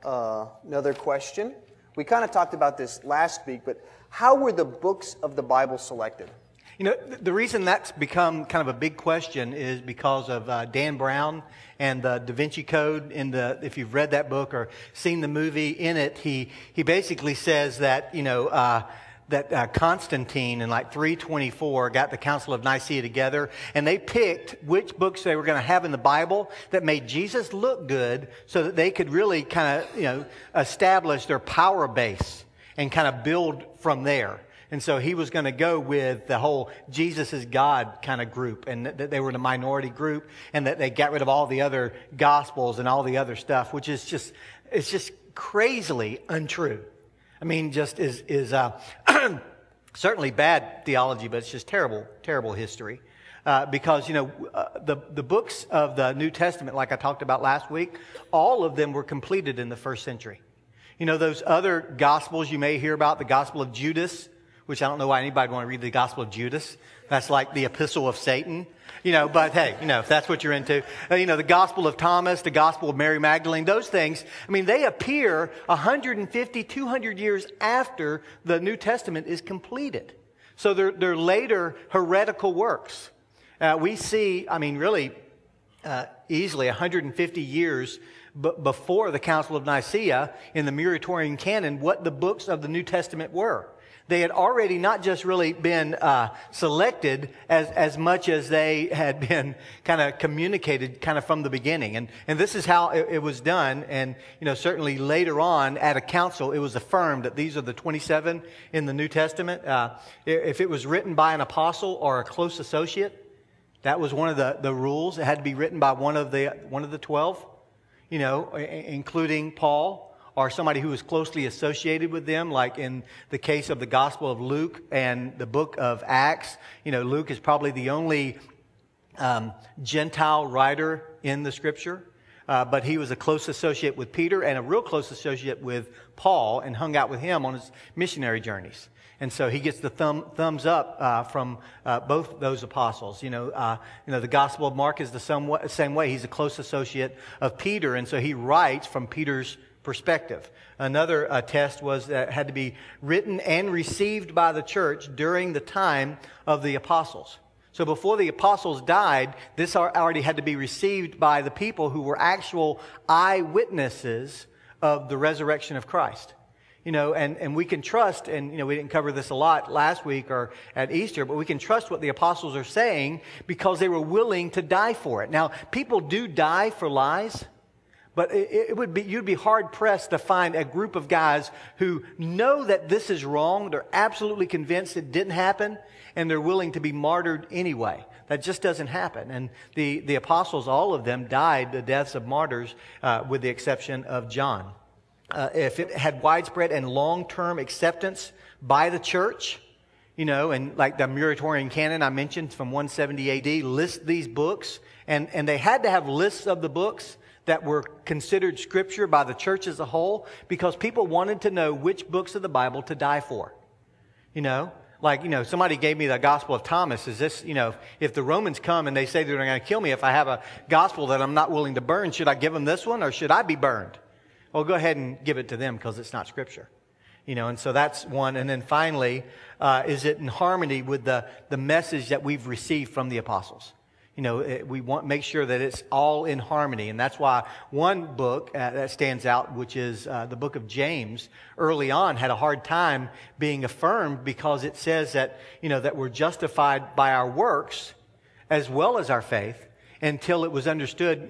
another question. We kind of talked about this last week, but how were the books of the Bible selected? You know, the reason that's become kind of a big question is because of Dan Brown and the Da Vinci Code. If you've read that book or seen the movie, in it, he basically says that, that Constantine in like 324 got the Council of Nicaea together, and they picked which books they were going to have in the Bible that made Jesus look good so that they could really kind of, establish their power base and kind of build from there. And so he was going to go with the whole Jesus is God kind of group, and that they were in a minority group, and that they got rid of all the other gospels and all the other stuff, which is it's just crazily untrue. I mean, just is certainly bad theology, but it's just terrible history. Because, the books of the New Testament, like I talked about last week, all of them were completed in the first century. You know, those other gospels you may hear about, the Gospel of Judas, which I don't know why anybody would want to read the Gospel of Judas. That's like the epistle of Satan. But hey, if that's what you're into. The Gospel of Thomas, the Gospel of Mary Magdalene, those things, I mean, they appear 150, 200 years after the New Testament is completed. So they're later heretical works. We see, really, easily 150 years before the Council of Nicaea in the Muratorian canon, what the books of the New Testament were. They had already not just really been selected as much as they had been kind of communicated kind of from the beginning. And this is how it was done. And, certainly later on at a council, it was affirmed that these are the 27 in the New Testament. If it was written by an apostle or a close associate, that was one of the rules. It had to be written by one of the 12, including Paul, or somebody who was closely associated with them, like in the case of the Gospel of Luke and the book of Acts. Luke is probably the only Gentile writer in the Scripture, but he was a close associate with Peter and a real close associate with Paul, and hung out with him on his missionary journeys. And so he gets the thumbs up from both those apostles. The Gospel of Mark is the same way. He's a close associate of Peter, and so he writes from Peter's perspective. Another test was that it had to be written and received by the church during the time of the apostles. So before the apostles died, this already had to be received by the people who were actual eyewitnesses of the resurrection of Christ. And we can trust, and we didn't cover this a lot last week or at Easter, but we can trust what the apostles are saying because they were willing to die for it. Now, people do die for lies. But you'd be hard pressed to find a group of guys who know that this is wrong. They're absolutely convinced it didn't happen, and they're willing to be martyred anyway. That just doesn't happen. And the apostles, all of them, died the deaths of martyrs, with the exception of John. If it had widespread and long-term acceptance by the church, and like the Muratorian canon I mentioned from 170 AD, list these books, and they had to have lists of the books that were considered Scripture by the church as a whole, because people wanted to know which books of the Bible to die for. Somebody gave me the Gospel of Thomas. Is this, if the Romans come and they say they're going to kill me if I have a gospel that I'm not willing to burn, should I give them this one or should I be burned? Well, go ahead and give it to them because it's not Scripture. And so that's one. And then finally, is it in harmony with the message that we've received from the apostles? We want to make sure that it's all in harmony. And that's why one book that stands out, which is the book of James, early on had a hard time being affirmed because it says that, that we're justified by our works as well as our faith, until it was understood,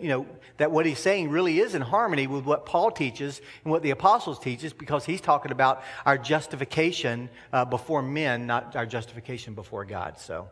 that what he's saying really is in harmony with what Paul teaches and what the apostles teaches, because he's talking about our justification before men, not our justification before God. So